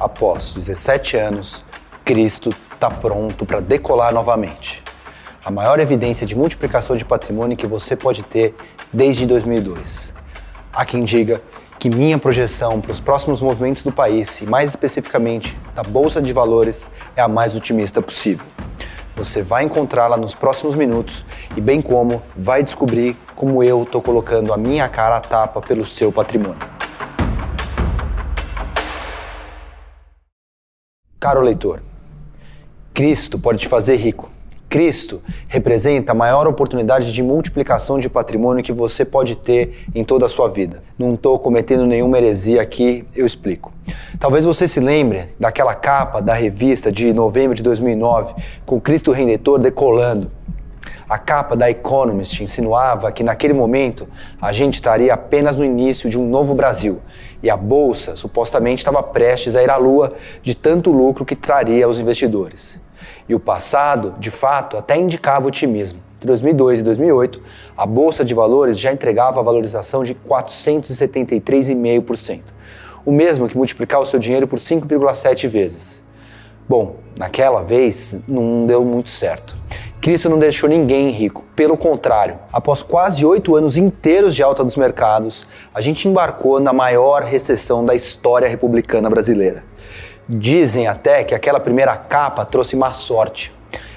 Após 17 anos, Cristo está pronto para decolar novamente. A maior evidência de multiplicação de patrimônio que você pode ter desde 2002. Há quem diga que minha projeção para os próximos movimentos do país, e mais especificamente da Bolsa de Valores, é a mais otimista possível. Você vai encontrá-la nos próximos minutos e bem como vai descobrir como eu estou colocando a minha cara à tapa pelo seu patrimônio. Caro leitor, Cristo pode te fazer rico. Cristo representa a maior oportunidade de multiplicação de patrimônio que você pode ter em toda a sua vida. Não estou cometendo nenhuma heresia aqui, eu explico. Talvez você se lembre daquela capa da revista de novembro de 2009, com Cristo Redentor decolando. A capa da Economist insinuava que naquele momento a gente estaria apenas no início de um novo Brasil e a Bolsa supostamente estava prestes a ir à lua de tanto lucro que traria aos investidores. E o passado, de fato, até indicava otimismo. Entre 2002 e 2008, a Bolsa de Valores já entregava a valorização de 473,5%. O mesmo que multiplicar o seu dinheiro por 5,7 vezes. Bom, naquela vez não deu muito certo. Cristo não deixou ninguém rico, pelo contrário. Após quase 8 anos inteiros de alta dos mercados, a gente embarcou na maior recessão da história republicana brasileira. Dizem até que aquela primeira capa trouxe má sorte.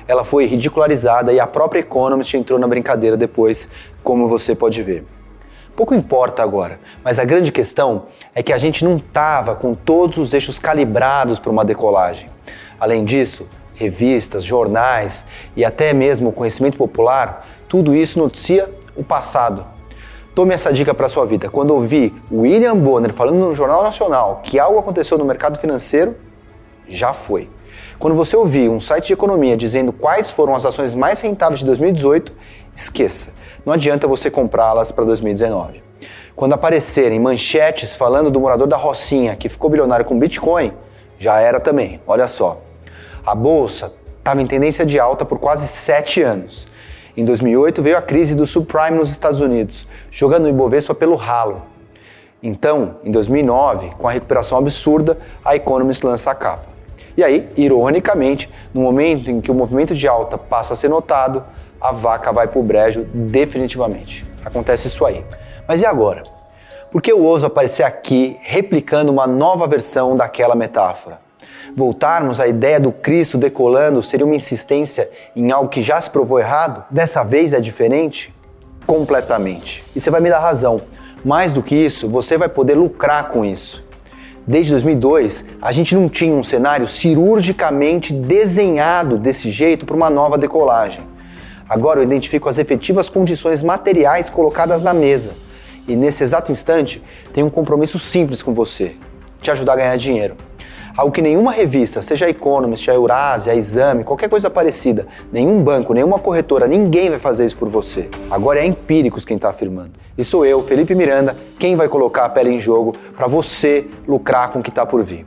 Ela foi ridicularizada e a própria Economist entrou na brincadeira depois, como você pode ver. Pouco importa agora, mas a grande questão é que a gente não estava com todos os eixos calibrados para uma decolagem. Além disso, revistas, jornais e até mesmo o conhecimento popular, tudo isso noticia o passado. Tome essa dica para a sua vida. Quando ouvir William Bonner falando no Jornal Nacional que algo aconteceu no mercado financeiro, já foi. Quando você ouvir um site de economia dizendo quais foram as ações mais rentáveis de 2018, esqueça. Não adianta você comprá-las para 2019. Quando aparecerem manchetes falando do morador da Rocinha que ficou bilionário com Bitcoin, já era também. Olha só. A Bolsa estava em tendência de alta por quase 7 anos. Em 2008 veio a crise do subprime nos Estados Unidos, jogando o Ibovespa pelo ralo. Então, em 2009, com a recuperação absurda, a Economist lança a capa. E aí, ironicamente, no momento em que o movimento de alta passa a ser notado, a vaca vai pro brejo definitivamente. Acontece isso aí. Mas e agora? Por que eu ouso aparecer aqui replicando uma nova versão daquela metáfora? Voltarmos à ideia do Cristo decolando seria uma insistência em algo que já se provou errado? Dessa vez é diferente? Completamente. E você vai me dar razão. Mais do que isso, você vai poder lucrar com isso. Desde 2002, a gente não tinha um cenário cirurgicamente desenhado desse jeito para uma nova decolagem. Agora eu identifico as efetivas condições materiais colocadas na mesa. E nesse exato instante, tenho um compromisso simples com você. Te ajudar a ganhar dinheiro. Algo que nenhuma revista, seja a Economist, a Eurásia, a Exame, qualquer coisa parecida, nenhum banco, nenhuma corretora, ninguém vai fazer isso por você. Agora é a Empíricos quem está afirmando. E sou eu, Felipe Miranda, quem vai colocar a pele em jogo para você lucrar com o que está por vir.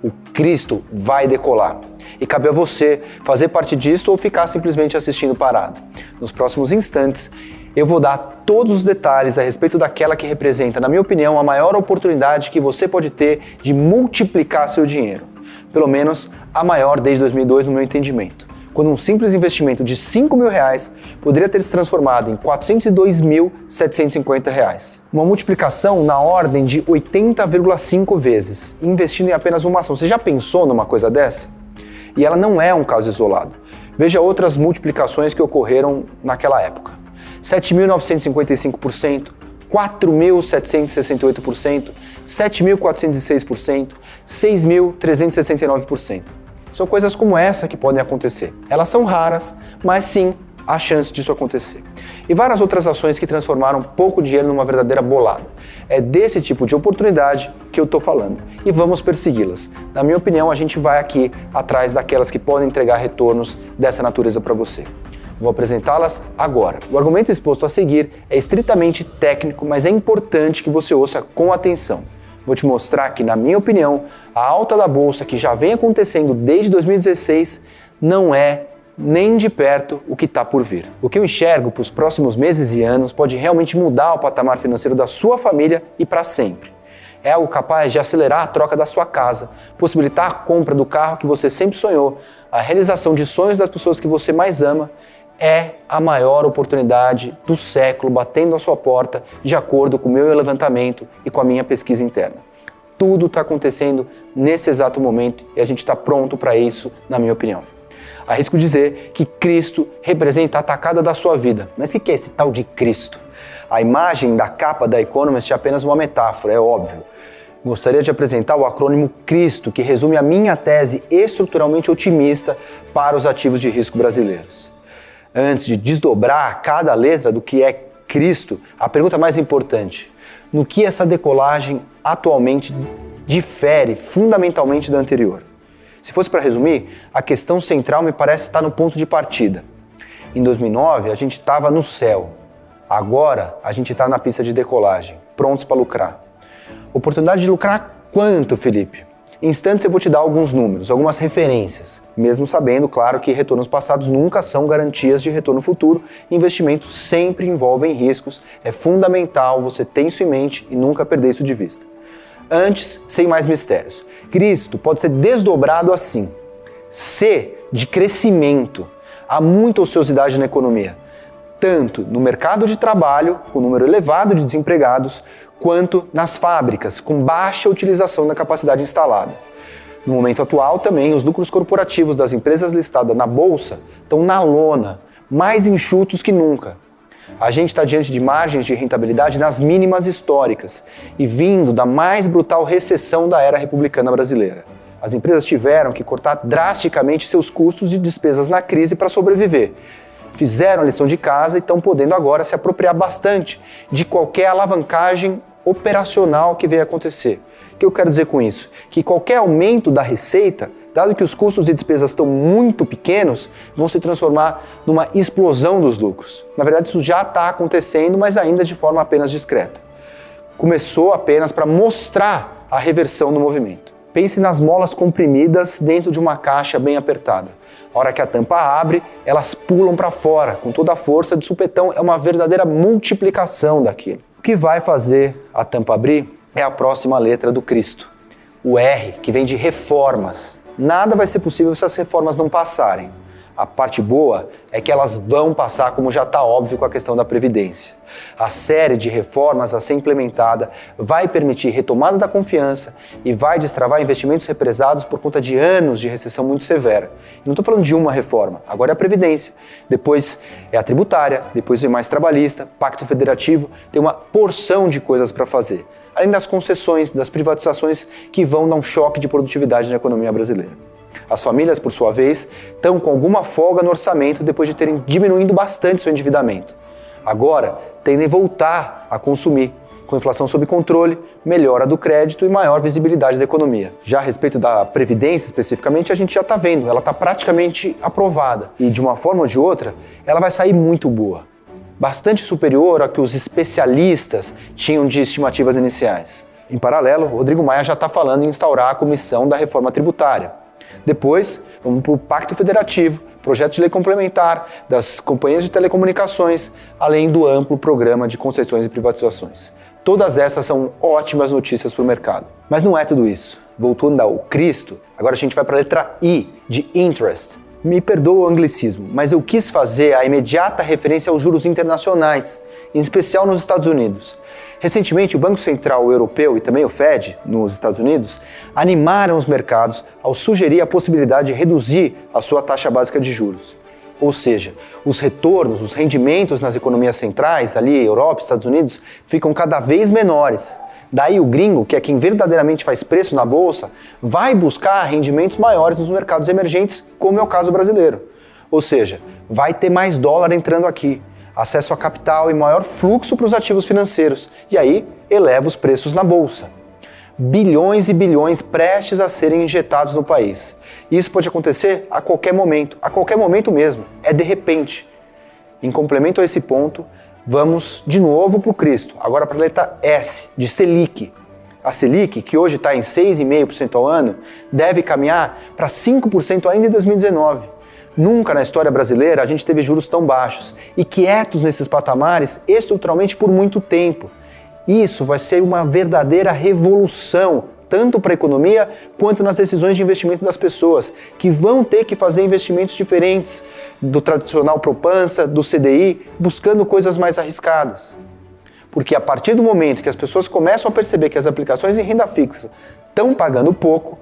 O Cristo vai decolar. E cabe a você fazer parte disso ou ficar simplesmente assistindo parado. Nos próximos instantes, eu vou dar todos os detalhes a respeito daquela que representa, na minha opinião, a maior oportunidade que você pode ter de multiplicar seu dinheiro. Pelo menos a maior desde 2002 no meu entendimento. Quando um simples investimento de R$5.000 poderia ter se transformado em R$402.750. Uma multiplicação na ordem de 80,5 vezes, investindo em apenas uma ação. Você já pensou numa coisa dessa? E ela não é um caso isolado. Veja outras multiplicações que ocorreram naquela época. 7.955%, 4.768%, 7.406%, 6.369%. São coisas como essa que podem acontecer. Elas são raras, mas sim há chance disso acontecer. E várias outras ações que transformaram pouco dinheiro numa verdadeira bolada. É desse tipo de oportunidade que eu estou falando. E vamos persegui-las. Na minha opinião, a gente vai aqui atrás daquelas que podem entregar retornos dessa natureza para você. Vou apresentá-las agora. O argumento exposto a seguir é estritamente técnico, mas é importante que você ouça com atenção. Vou te mostrar que, na minha opinião, a alta da Bolsa que já vem acontecendo desde 2016 não é nem de perto o que está por vir. O que eu enxergo para os próximos meses e anos pode realmente mudar o patamar financeiro da sua família e para sempre. É algo capaz de acelerar a troca da sua casa, possibilitar a compra do carro que você sempre sonhou, a realização de sonhos das pessoas que você mais ama. É a maior oportunidade do século batendo à sua porta, de acordo com o meu levantamento e com a minha pesquisa interna. Tudo está acontecendo nesse exato momento e a gente está pronto para isso, na minha opinião. Arrisco dizer que Cristo representa a tacada da sua vida. Mas o que é esse tal de Cristo? A imagem da capa da Economist é apenas uma metáfora, é óbvio. Gostaria de apresentar o acrônimo CRISTO, que resume a minha tese estruturalmente otimista para os ativos de risco brasileiros. Antes de desdobrar cada letra do que é Cristo, a pergunta mais importante: no que essa decolagem atualmente difere fundamentalmente da anterior? Se fosse para resumir, a questão central me parece estar no ponto de partida. Em 2009, a gente estava no céu. Agora, a gente está na pista de decolagem, prontos para lucrar. Oportunidade de lucrar quanto, Felipe? Em instantes eu vou te dar alguns números, algumas referências, mesmo sabendo, claro, que retornos passados nunca são garantias de retorno futuro. Investimentos sempre envolvem riscos, é fundamental você ter isso em mente e nunca perder isso de vista. Antes, sem mais mistérios, Cristo pode ser desdobrado assim: C de crescimento. Há muita ociosidade na economia, tanto no mercado de trabalho, com número elevado de desempregados, quanto nas fábricas, com baixa utilização da capacidade instalada. No momento atual, também, os lucros corporativos das empresas listadas na Bolsa estão na lona, mais enxutos que nunca. A gente está diante de margens de rentabilidade nas mínimas históricas e vindo da mais brutal recessão da era republicana brasileira. As empresas tiveram que cortar drasticamente seus custos de despesas na crise para sobreviver. Fizeram a lição de casa e estão podendo agora se apropriar bastante de qualquer alavancagem operacional que venha acontecer. O que eu quero dizer com isso? Que qualquer aumento da receita, dado que os custos de despesas estão muito pequenos, vão se transformar numa explosão dos lucros. Na verdade, isso já está acontecendo, mas ainda de forma apenas discreta. Começou apenas para mostrar a reversão do movimento. Pense nas molas comprimidas dentro de uma caixa bem apertada. A hora que a tampa abre, elas pulam para fora, com toda a força de supetão. É uma verdadeira multiplicação daquilo. O que vai fazer a tampa abrir é a próxima letra do Cristo, o R, que vem de reformas. Nada vai ser possível se as reformas não passarem. A parte boa é que elas vão passar, como já está óbvio com a questão da Previdência. A série de reformas a ser implementada vai permitir retomada da confiança e vai destravar investimentos represados por conta de anos de recessão muito severa. E não estou falando de uma reforma, agora é a Previdência, depois é a tributária, depois vem mais trabalhista, Pacto Federativo, tem uma porção de coisas para fazer. Além das concessões, das privatizações que vão dar um choque de produtividade na economia brasileira. As famílias, por sua vez, estão com alguma folga no orçamento depois de terem diminuído bastante seu endividamento. Agora, tendem a voltar a consumir. Com inflação sob controle, melhora do crédito e maior visibilidade da economia. Já a respeito da Previdência, especificamente, a gente já está vendo, ela está praticamente aprovada. E de uma forma ou de outra, ela vai sair muito boa. Bastante superior ao que os especialistas tinham de estimativas iniciais. Em paralelo, Rodrigo Maia já está falando em instaurar a comissão da reforma tributária. Depois, vamos para o Pacto Federativo, projeto de lei complementar das companhias de telecomunicações, além do amplo programa de concessões e privatizações. Todas essas são ótimas notícias para o mercado. Mas não é tudo isso. Voltando ao Cristo, agora a gente vai para a letra I, de interest. Me perdoa o anglicismo, mas eu quis fazer a imediata referência aos juros internacionais, em especial nos Estados Unidos. Recentemente, o Banco Central Europeu e também o Fed, nos Estados Unidos, animaram os mercados ao sugerir a possibilidade de reduzir a sua taxa básica de juros. Ou seja, os retornos, os rendimentos nas economias centrais, ali, Europa e Estados Unidos, ficam cada vez menores. Daí o gringo, que é quem verdadeiramente faz preço na bolsa, vai buscar rendimentos maiores nos mercados emergentes, como é o caso brasileiro. Ou seja, vai ter mais dólar entrando aqui, acesso a capital e maior fluxo para os ativos financeiros, e aí eleva os preços na bolsa. Bilhões e bilhões prestes a serem injetados no país. Isso pode acontecer a qualquer momento mesmo, é de repente. Em complemento a esse ponto, vamos de novo para o Cristo, agora para a letra S, de Selic. A Selic, que hoje está em 6,5% ao ano, deve caminhar para 5% ainda em 2019. Nunca na história brasileira a gente teve juros tão baixos e quietos nesses patamares estruturalmente por muito tempo. Isso vai ser uma verdadeira revolução, tanto para a economia quanto nas decisões de investimento das pessoas, que vão ter que fazer investimentos diferentes do tradicional poupança, do CDI, buscando coisas mais arriscadas. Porque a partir do momento que as pessoas começam a perceber que as aplicações em renda fixa estão pagando pouco,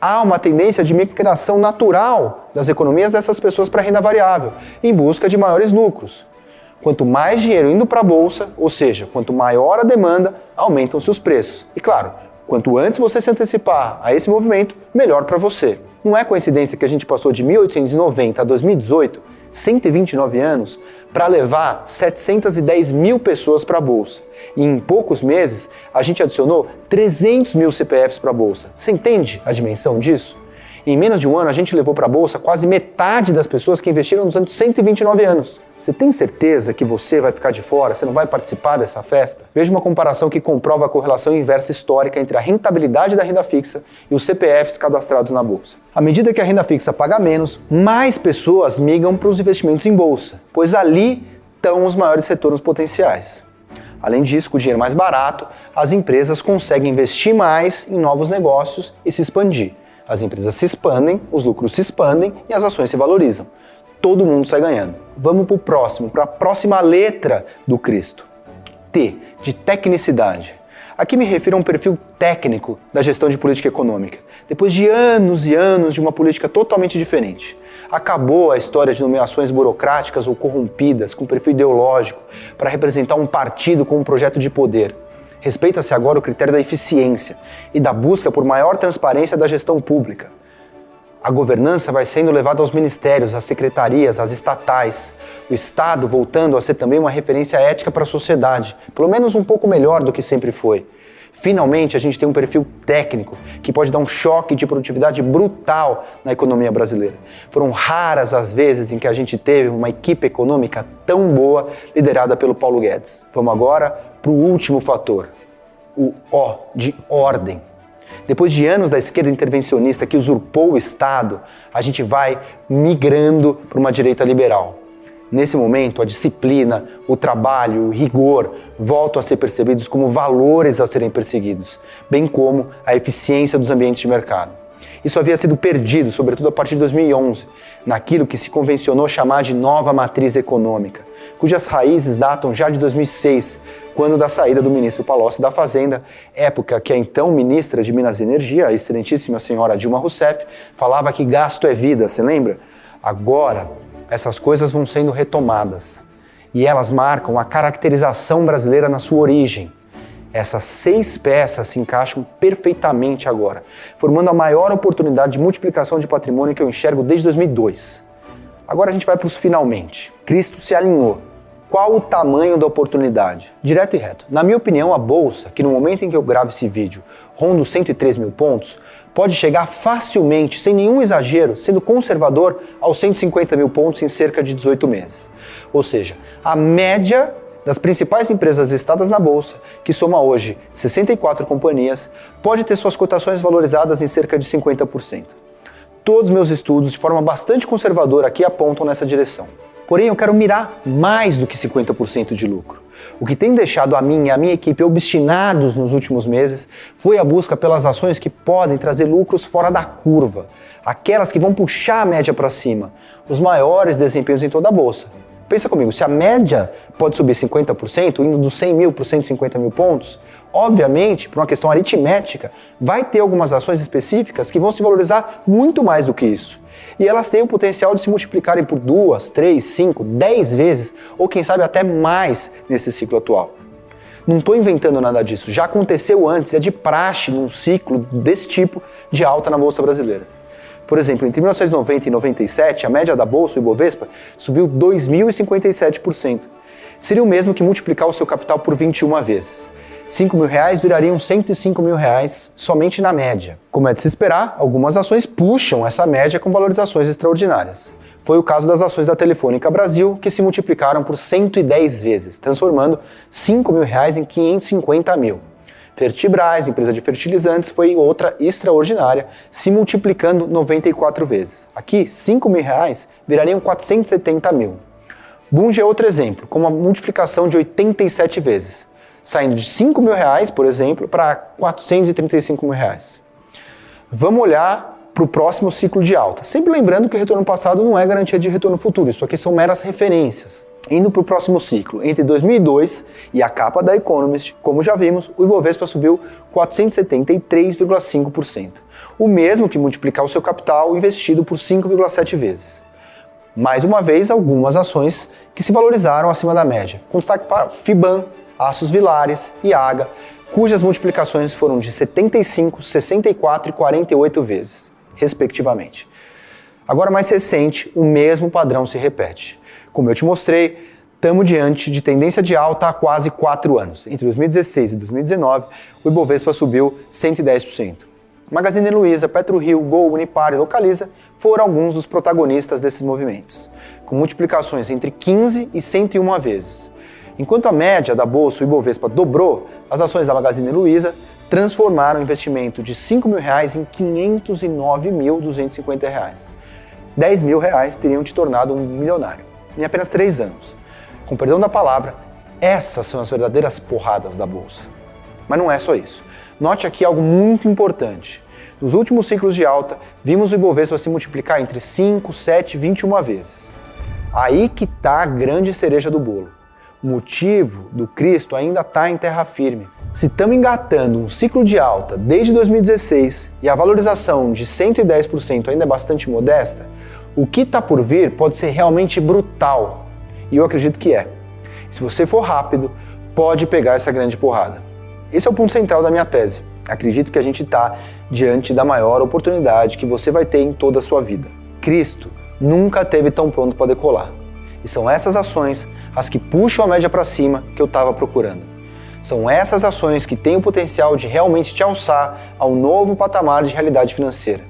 há uma tendência de migração natural das economias dessas pessoas para a renda variável, em busca de maiores lucros. Quanto mais dinheiro indo para a bolsa, ou seja, quanto maior a demanda, aumentam-se os preços. E claro, quanto antes você se antecipar a esse movimento, melhor para você. Não é coincidência que a gente passou de 1890 a 2018, 129 anos, para levar 710 mil pessoas para a Bolsa. E em poucos meses, a gente adicionou 300 mil CPFs para a Bolsa. Você entende a dimensão disso? Em menos de um ano, a gente levou para a Bolsa quase metade das pessoas que investiram nos anos 129 anos. Você tem certeza que você vai ficar de fora? Você não vai participar dessa festa? Veja uma comparação que comprova a correlação inversa histórica entre a rentabilidade da renda fixa e os CPFs cadastrados na Bolsa. À medida que a renda fixa paga menos, mais pessoas migram para os investimentos em Bolsa, pois ali estão os maiores retornos potenciais. Além disso, com o dinheiro mais barato, as empresas conseguem investir mais em novos negócios e se expandir. As empresas se expandem, os lucros se expandem e as ações se valorizam. Todo mundo sai ganhando. Vamos para a próxima letra do Cristo. T, de tecnicidade. Aqui me refiro a um perfil técnico da gestão de política econômica. Depois de anos e anos de uma política totalmente diferente. Acabou a história de nomeações burocráticas ou corrompidas com perfil ideológico para representar um partido com um projeto de poder. Respeita-se agora o critério da eficiência e da busca por maior transparência da gestão pública. A governança vai sendo levada aos ministérios, às secretarias, às estatais. O Estado voltando a ser também uma referência ética para a sociedade, pelo menos um pouco melhor do que sempre foi. Finalmente, a gente tem um perfil técnico que pode dar um choque de produtividade brutal na economia brasileira. Foram raras as vezes em que a gente teve uma equipe econômica tão boa liderada pelo Paulo Guedes. Vamos agora para o último fator, o O, de ordem. Depois de anos da esquerda intervencionista que usurpou o Estado, a gente vai migrando para uma direita liberal. Nesse momento, a disciplina, o trabalho, o rigor voltam a ser percebidos como valores a serem perseguidos, bem como a eficiência dos ambientes de mercado. Isso havia sido perdido, sobretudo a partir de 2011, naquilo que se convencionou chamar de nova matriz econômica, cujas raízes datam já de 2006, quando da saída do ministro Palocci da Fazenda, época que a então ministra de Minas e Energia, a excelentíssima senhora Dilma Rousseff, falava que gasto é vida, você lembra? Agora, essas coisas vão sendo retomadas e elas marcam a caracterização brasileira na sua origem. Essas 6 peças se encaixam perfeitamente agora, formando a maior oportunidade de multiplicação de patrimônio que eu enxergo desde 2002. Agora a gente vai para os finalmente. Cristo se alinhou. Qual o tamanho da oportunidade? Direto e reto. Na minha opinião, a Bolsa, que no momento em que eu gravo esse vídeo ronda os 103 mil pontos, pode chegar facilmente, sem nenhum exagero, sendo conservador, aos 150 mil pontos em cerca de 18 meses. Ou seja, a média das principais empresas listadas na Bolsa, que soma hoje 64 companhias, pode ter suas cotações valorizadas em cerca de 50%. Todos os meus estudos, de forma bastante conservadora, aqui apontam nessa direção. Porém, eu quero mirar mais do que 50% de lucro. O que tem deixado a mim e a minha equipe obstinados nos últimos meses foi a busca pelas ações que podem trazer lucros fora da curva, aquelas que vão puxar a média para cima, os maiores desempenhos em toda a Bolsa. Pensa comigo, se a média pode subir 50%, indo dos 100 mil para os 150 mil pontos, obviamente, por uma questão aritmética, vai ter algumas ações específicas que vão se valorizar muito mais do que isso. E elas têm o potencial de se multiplicarem por 2, 3, 5, 10 vezes, ou quem sabe até mais nesse ciclo atual. Não estou inventando nada disso, já aconteceu antes, é de praxe num ciclo desse tipo de alta na Bolsa brasileira. Por exemplo, entre 1990 e 97, a média da Bolsa, o Ibovespa, subiu 2.057%. Seria o mesmo que multiplicar o seu capital por 21 vezes. 5 mil reais virariam 105 mil reais somente na média. Como é de se esperar, algumas ações puxam essa média com valorizações extraordinárias. Foi o caso das ações da Telefônica Brasil, que se multiplicaram por 110 vezes, transformando 5 mil reais em 550 mil. Fertibras, empresa de fertilizantes, foi outra extraordinária, se multiplicando 94 vezes. Aqui, 5 mil reais virariam 470 mil. Bunge é outro exemplo, com uma multiplicação de 87 vezes. saindo de R$5.000, por exemplo, para R$435.000. Vamos olhar para o próximo ciclo de alta. Sempre lembrando que o retorno passado não é garantia de retorno futuro, isso aqui são meras referências. Indo para o próximo ciclo, entre 2002 e a capa da Economist, como já vimos, o Ibovespa subiu 473,5%. O mesmo que multiplicar o seu capital investido por 5,7 vezes. Mais uma vez, algumas ações que se valorizaram acima da média, com destaque para Fiban, Aços Vilares e AGA, cujas multiplicações foram de 75, 64 e 48 vezes, respectivamente. Agora, mais recente, o mesmo padrão se repete. Como eu te mostrei, estamos diante de tendência de alta há quase 4 anos. Entre 2016 e 2019, o Ibovespa subiu 110%. Magazine Luiza, PetroRio, Gol, Unipar e Localiza foram alguns dos protagonistas desses movimentos, com multiplicações entre 15 e 101 vezes. Enquanto a média da bolsa, o Ibovespa, dobrou, as ações da Magazine Luiza transformaram o investimento de R$5.000 em R$509.250. R$10.000 teriam te tornado um milionário em apenas 3 anos. Com perdão da palavra, essas são as verdadeiras porradas da bolsa. Mas não é só isso. Note aqui algo muito importante. Nos últimos ciclos de alta, vimos o Ibovespa se multiplicar entre 5, 7 e 21 vezes. Aí que está a grande cereja do bolo. O motivo do Cristo ainda está em terra firme. Se estamos engatando um ciclo de alta desde 2016 e a valorização de 110% ainda é bastante modesta, o que está por vir pode ser realmente brutal. E eu acredito que é. Se você for rápido, pode pegar essa grande porrada. Esse é o ponto central da minha tese. Acredito que a gente está diante da maior oportunidade que você vai ter em toda a sua vida. Cristo nunca esteve tão pronto para decolar. E são essas ações as que puxam a média para cima que eu estava procurando. São essas ações que têm o potencial de realmente te alçar a um novo patamar de realidade financeira.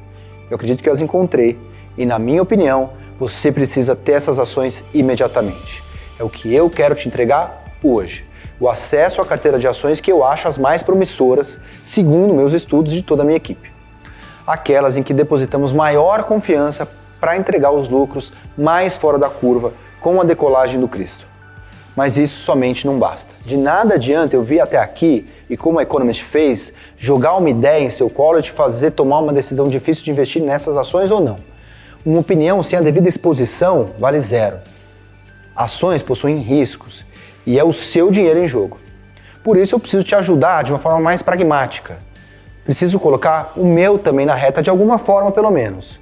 Eu acredito que eu as encontrei e, na minha opinião, você precisa ter essas ações imediatamente. É o que eu quero te entregar hoje. O acesso à carteira de ações que eu acho as mais promissoras, segundo meus estudos de toda a minha equipe. Aquelas em que depositamos maior confiança para entregar os lucros mais fora da curva com a decolagem do Cristo. Mas isso somente não basta. De nada adianta eu vir até aqui e, como a Economist fez, jogar uma ideia em seu colo e te fazer tomar uma decisão difícil de investir nessas ações ou não. Uma opinião sem a devida exposição vale zero. Ações possuem riscos e é o seu dinheiro em jogo. Por isso eu preciso te ajudar de uma forma mais pragmática. Preciso colocar o meu também na reta de alguma forma, pelo menos.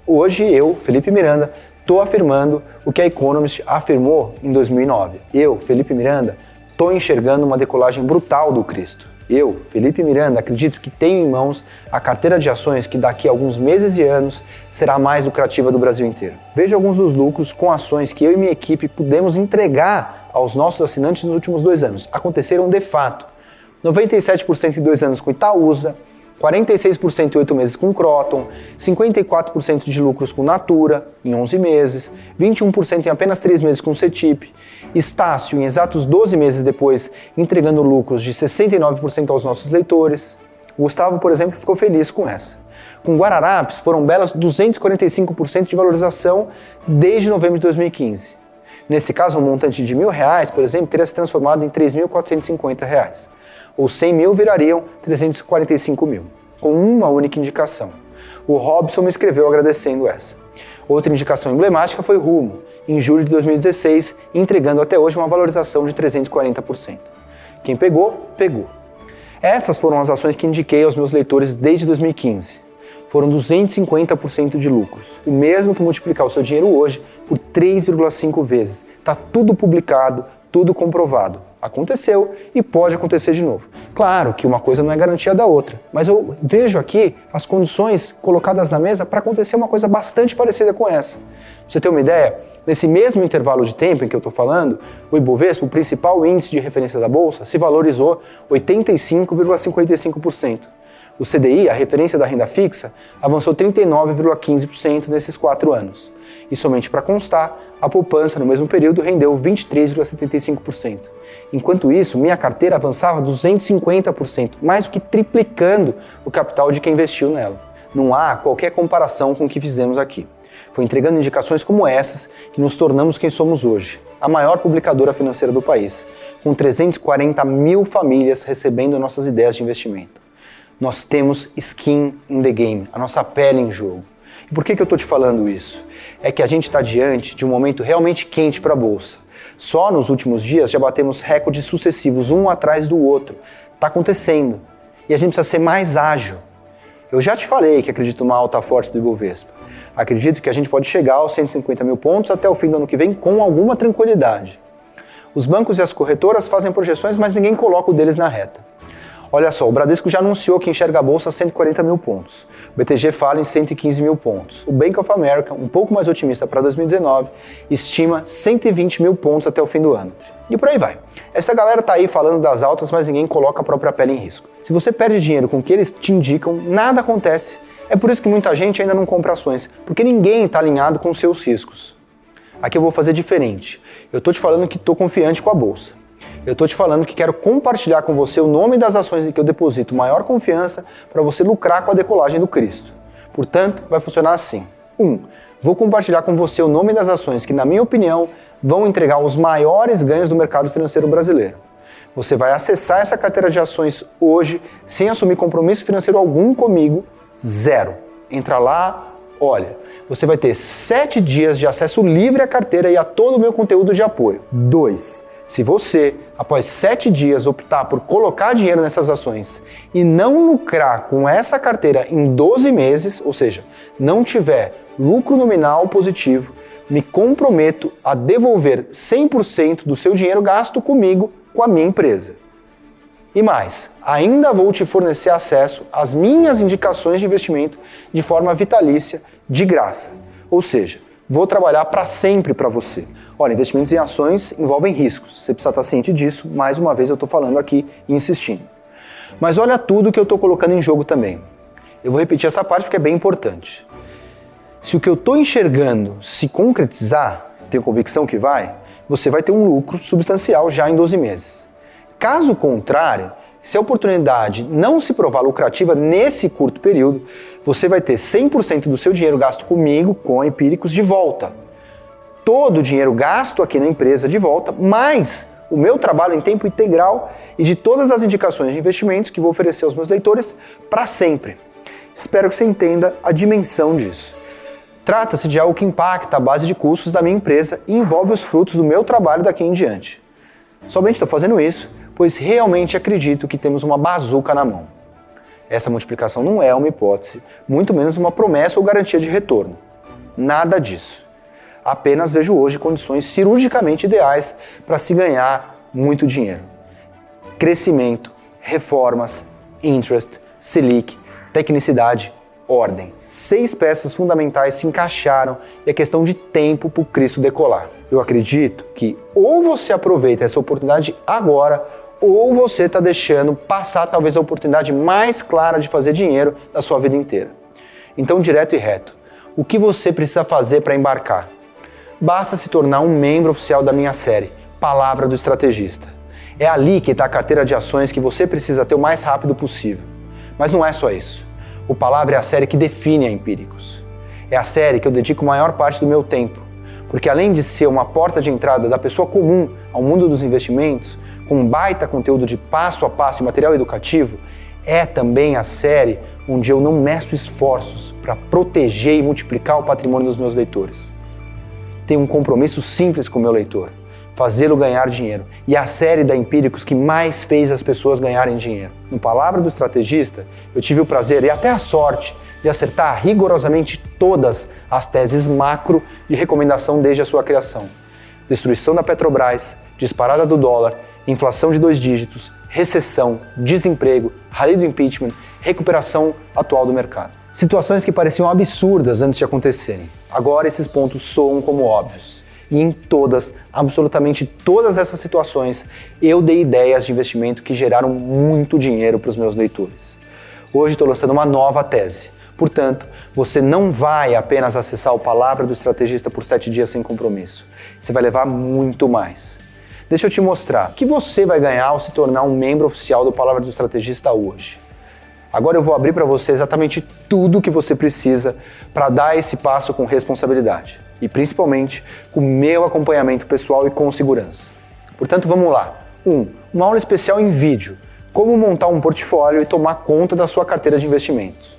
Hoje eu, Felipe Miranda, estou afirmando o que a Economist afirmou em 2009. Eu, Felipe Miranda, estou enxergando uma decolagem brutal do Cristo. Eu, Felipe Miranda, acredito que tenho em mãos a carteira de ações que daqui a alguns meses e anos será a mais lucrativa do Brasil inteiro. Veja alguns dos lucros com ações que eu e minha equipe pudemos entregar aos nossos assinantes nos últimos 2 anos. Aconteceram de fato. 97% em 2 anos com Itaúsa, 46% em 8 meses com Croton, 54% de lucros com Natura em 11 meses, 21% em apenas 3 meses com Cetip, Estácio em exatos 12 meses depois entregando lucros de 69% aos nossos leitores. O Gustavo, por exemplo, ficou feliz com essa. Com Guararapes foram belas 245% de valorização desde novembro de 2015. Nesse caso, um montante de R$1.000, por exemplo, teria se transformado em R$3.450. Ou 100 mil virariam 345 mil, com uma única indicação. O Robson me escreveu agradecendo essa. Outra indicação emblemática foi Rumo, em julho de 2016, entregando até hoje uma valorização de 340%. Quem pegou, pegou. Essas foram as ações que indiquei aos meus leitores desde 2015. Foram 250% de lucros, o mesmo que multiplicar o seu dinheiro hoje por 3,5 vezes. Está tudo publicado, tudo comprovado. Aconteceu e pode acontecer de novo. Claro que uma coisa não é garantia da outra, mas eu vejo aqui as condições colocadas na mesa para acontecer uma coisa bastante parecida com essa. Pra você ter uma ideia, nesse mesmo intervalo de tempo em que eu estou falando, o Ibovespa, o principal índice de referência da Bolsa, se valorizou 85,55%. O CDI, a referência da renda fixa, avançou 39,15% nesses 4 anos. E somente para constar, a poupança no mesmo período rendeu 23,75%. Enquanto isso, minha carteira avançava 250%, mais do que triplicando o capital de quem investiu nela. Não há qualquer comparação com o que fizemos aqui. Foi entregando indicações como essas que nos tornamos quem somos hoje, a maior publicadora financeira do país, com 340 mil famílias recebendo nossas ideias de investimento. Nós temos skin in the game, a nossa pele em jogo. E por que eu estou te falando isso? É que a gente está diante de um momento realmente quente para a Bolsa. Só nos últimos dias já batemos recordes sucessivos, um atrás do outro. Está acontecendo. E a gente precisa ser mais ágil. Eu já te falei que acredito numa alta forte do Ibovespa. Acredito que a gente pode chegar aos 150 mil pontos até o fim do ano que vem com alguma tranquilidade. Os bancos e as corretoras fazem projeções, mas ninguém coloca o deles na reta. Olha só, o Bradesco já anunciou que enxerga a Bolsa a 140 mil pontos. O BTG fala em 115 mil pontos. O Bank of America, um pouco mais otimista para 2019, estima 120 mil pontos até o fim do ano. E por aí vai. Essa galera tá aí falando das altas, mas ninguém coloca a própria pele em risco. Se você perde dinheiro com o que eles te indicam, nada acontece. É por isso que muita gente ainda não compra ações, porque ninguém está alinhado com os seus riscos. Aqui eu vou fazer diferente. Eu tô te falando que estou confiante com a Bolsa. Eu estou te falando que quero compartilhar com você o nome das ações em que eu deposito maior confiança para você lucrar com a decolagem do Cristo. Portanto, vai funcionar assim. 1. Vou compartilhar com você o nome das ações que, na minha opinião, vão entregar os maiores ganhos do mercado financeiro brasileiro. Você vai acessar essa carteira de ações hoje, sem assumir compromisso financeiro algum comigo, zero. Entra lá, olha, você vai ter 7 dias de acesso livre à carteira e a todo o meu conteúdo de apoio. 2. Se você, após 7 dias, optar por colocar dinheiro nessas ações e não lucrar com essa carteira em 12 meses, ou seja, não tiver lucro nominal positivo, me comprometo a devolver 100% do seu dinheiro gasto comigo, com a minha empresa. E mais, ainda vou te fornecer acesso às minhas indicações de investimento de forma vitalícia, de graça. Ou seja, vou trabalhar para sempre para você. Olha, investimentos em ações envolvem riscos. Você precisa estar ciente disso. Mais uma vez eu estou falando aqui e insistindo. Mas olha tudo que eu estou colocando em jogo também. Eu vou repetir essa parte porque é bem importante. Se o que eu estou enxergando se concretizar, tenho convicção que vai, você vai ter um lucro substancial já em 12 meses. Caso contrário, se a oportunidade não se provar lucrativa nesse curto período, você vai ter 100% do seu dinheiro gasto comigo, com a Empíricos, de volta. Todo o dinheiro gasto aqui na empresa de volta, mais o meu trabalho em tempo integral e de todas as indicações de investimentos que vou oferecer aos meus leitores para sempre. Espero que você entenda a dimensão disso. Trata-se de algo que impacta a base de custos da minha empresa e envolve os frutos do meu trabalho daqui em diante. Somente estou fazendo isso, pois realmente acredito que temos uma bazuca na mão. Essa multiplicação não é uma hipótese, muito menos uma promessa ou garantia de retorno. Nada disso. Apenas vejo hoje condições cirurgicamente ideais para se ganhar muito dinheiro. Crescimento, reformas, interest, Selic, tecnicidade, ordem. 6 peças fundamentais se encaixaram e é questão de tempo para o Cristo decolar. Eu acredito que ou você aproveita essa oportunidade agora, ou você está deixando passar talvez a oportunidade mais clara de fazer dinheiro da sua vida inteira. Então, direto e reto, o que você precisa fazer para embarcar? Basta se tornar um membro oficial da minha série, Palavra do Estrategista. É ali que está a carteira de ações que você precisa ter o mais rápido possível. Mas não é só isso. O Palavra é a série que define a Empíricos. É a série que eu dedico a maior parte do meu tempo, porque além de ser uma porta de entrada da pessoa comum ao mundo dos investimentos, com um baita conteúdo de passo a passo e material educativo, é também a série onde eu não meço esforços para proteger e multiplicar o patrimônio dos meus leitores. Tenho um compromisso simples com o meu leitor, fazê-lo ganhar dinheiro. E é a série da Empíricos que mais fez as pessoas ganharem dinheiro. No Palavra do Estrategista, eu tive o prazer e até a sorte de acertar rigorosamente todas as teses macro de recomendação desde a sua criação. Destruição da Petrobras, disparada do dólar, inflação de 2 dígitos, recessão, desemprego, rally do impeachment, recuperação atual do mercado. Situações que pareciam absurdas antes de acontecerem. Agora esses pontos soam como óbvios. E em todas, absolutamente todas essas situações, eu dei ideias de investimento que geraram muito dinheiro para os meus leitores. Hoje estou lançando uma nova tese. Portanto, você não vai apenas acessar o Palavra do Estrategista por 7 dias sem compromisso. Você vai levar muito mais. Deixa eu te mostrar o que você vai ganhar ao se tornar um membro oficial do Palavra do Estrategista hoje. Agora eu vou abrir para você exatamente tudo o que você precisa para dar esse passo com responsabilidade e principalmente com o meu acompanhamento pessoal e com segurança. Portanto, vamos lá. 1. Uma aula especial em vídeo. Como montar um portfólio e tomar conta da sua carteira de investimentos.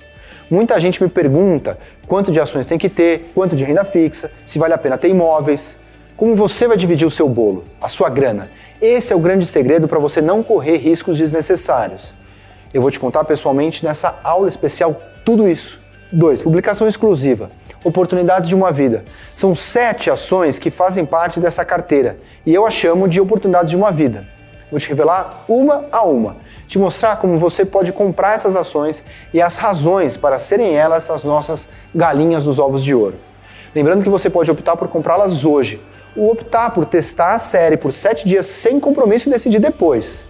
Muita gente me pergunta quanto de ações tem que ter, quanto de renda fixa, se vale a pena ter imóveis. Como você vai dividir o seu bolo, a sua grana? Esse é o grande segredo para você não correr riscos desnecessários. Eu vou te contar pessoalmente nessa aula especial tudo isso. 2. Publicação exclusiva. Oportunidades de uma vida. São 7 ações que fazem parte dessa carteira e eu a chamo de oportunidades de uma vida. Vou te revelar uma a uma, te mostrar como você pode comprar essas ações e as razões para serem elas as nossas galinhas dos ovos de ouro. Lembrando que você pode optar por comprá-las hoje, ou optar por testar a série por 7 dias sem compromisso e decidir depois.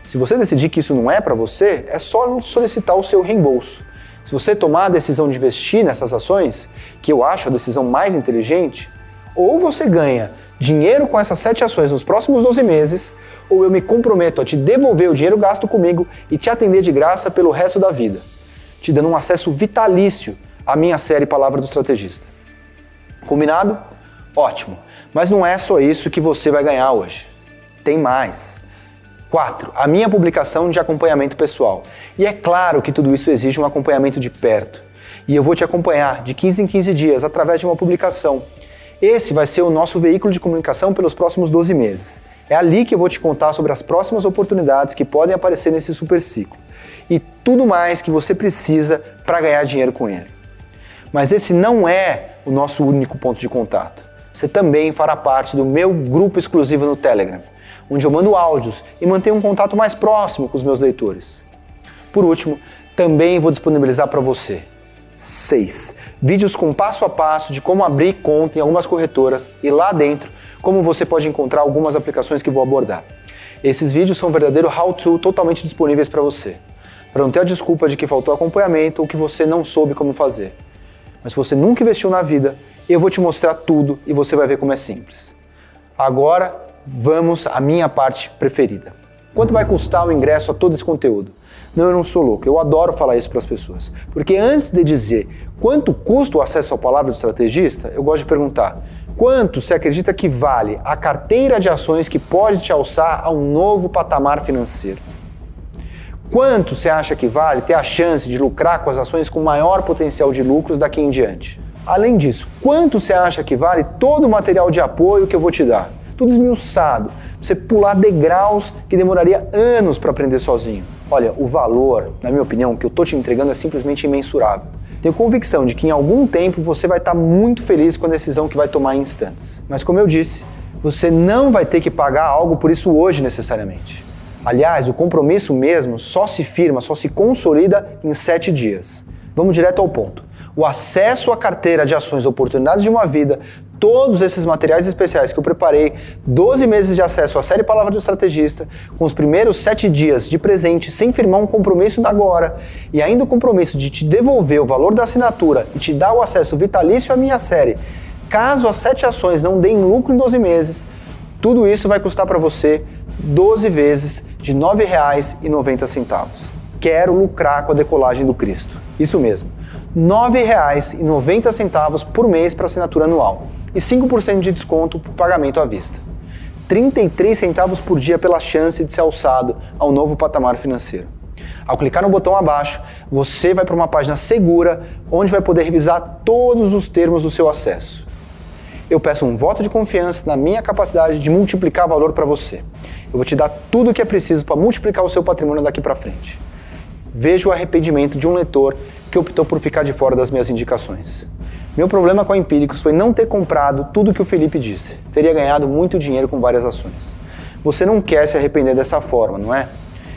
Se você decidir que isso não é para você, é só solicitar o seu reembolso. Se você tomar a decisão de investir nessas ações, que eu acho a decisão mais inteligente, ou você ganha dinheiro com essas 7 ações nos próximos 12 meses, ou eu me comprometo a te devolver o dinheiro gasto comigo e te atender de graça pelo resto da vida, te dando um acesso vitalício à minha série Palavra do Estrategista. Combinado? Ótimo. Mas não é só isso que você vai ganhar hoje. Tem mais. 4. A minha publicação de acompanhamento pessoal. E é claro que tudo isso exige um acompanhamento de perto. E eu vou te acompanhar de 15 em 15 dias através de uma publicação. Esse vai ser o nosso veículo de comunicação pelos próximos 12 meses. É ali que eu vou te contar sobre as próximas oportunidades que podem aparecer nesse super ciclo. E tudo mais que você precisa para ganhar dinheiro com ele. Mas esse não é o nosso único ponto de contato. Você também fará parte do meu grupo exclusivo no Telegram, onde eu mando áudios e mantenho um contato mais próximo com os meus leitores. Por último, também vou disponibilizar para você 6. Vídeos com passo a passo de como abrir conta em algumas corretoras e lá dentro, como você pode encontrar algumas aplicações que vou abordar. Esses vídeos são um verdadeiro how-to totalmente disponíveis para você, para não ter a desculpa de que faltou acompanhamento ou que você não soube como fazer. Mas se você nunca investiu na vida, eu vou te mostrar tudo e você vai ver como é simples. Agora, vamos à minha parte preferida. Quanto vai custar o ingresso a todo esse conteúdo? Não, eu não sou louco, eu adoro falar isso para as pessoas. Porque antes de dizer quanto custa o acesso à Palavra do Estrategista, eu gosto de perguntar: quanto você acredita que vale a carteira de ações que pode te alçar a um novo patamar financeiro? Quanto você acha que vale ter a chance de lucrar com as ações com maior potencial de lucros daqui em diante? Além disso, quanto você acha que vale todo o material de apoio que eu vou te dar? Tudo esmiuçado, pra você pular degraus que demoraria anos para aprender sozinho. Olha, o valor, na minha opinião, que eu tô te entregando é simplesmente imensurável. Tenho convicção de que em algum tempo você vai estar muito feliz com a decisão que vai tomar em instantes. Mas como eu disse, você não vai ter que pagar algo por isso hoje necessariamente. Aliás, o compromisso mesmo só se firma, só se consolida em 7 dias. Vamos direto ao ponto. O acesso à carteira de ações Oportunidades de uma Vida, todos esses materiais especiais que eu preparei, 12 meses de acesso à série Palavra do Estrategista, com os primeiros 7 dias de presente, sem firmar um compromisso da agora, e ainda o compromisso de te devolver o valor da assinatura e te dar o acesso vitalício à minha série, caso as 7 ações não deem lucro em 12 meses, tudo isso vai custar para você 12 vezes de R$ 9,90. Quero lucrar com a decolagem do Cristo. Isso mesmo. R$ 9,90 por mês para assinatura anual e 5% de desconto por pagamento à vista. 33 centavos por dia pela chance de ser alçado ao novo patamar financeiro. Ao clicar no botão abaixo, você vai para uma página segura onde vai poder revisar todos os termos do seu acesso. Eu peço um voto de confiança na minha capacidade de multiplicar valor para você. Eu vou te dar tudo o que é preciso para multiplicar o seu patrimônio daqui para frente. Vejo o arrependimento de um leitor que optou por ficar de fora das minhas indicações. Meu problema com a Empíricos foi não ter comprado tudo o que o Felipe disse. Teria ganhado muito dinheiro com várias ações. Você não quer se arrepender dessa forma, não é?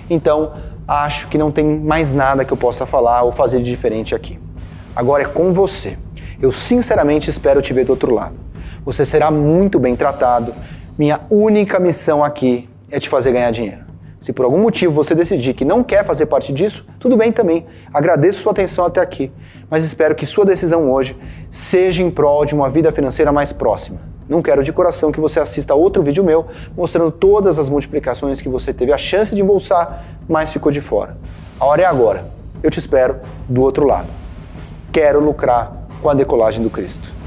Então, acho que não tem mais nada que eu possa falar ou fazer de diferente aqui. Agora é com você. Eu sinceramente espero te ver do outro lado. Você será muito bem tratado. Minha única missão aqui é te fazer ganhar dinheiro. Se por algum motivo você decidir que não quer fazer parte disso, tudo bem também. Agradeço sua atenção até aqui, mas espero que sua decisão hoje seja em prol de uma vida financeira mais próxima. Não quero de coração que você assista outro vídeo meu mostrando todas as multiplicações que você teve a chance de embolsar, mas ficou de fora. A hora é agora. Eu te espero do outro lado. Quero lucrar com a decolagem do Cristo.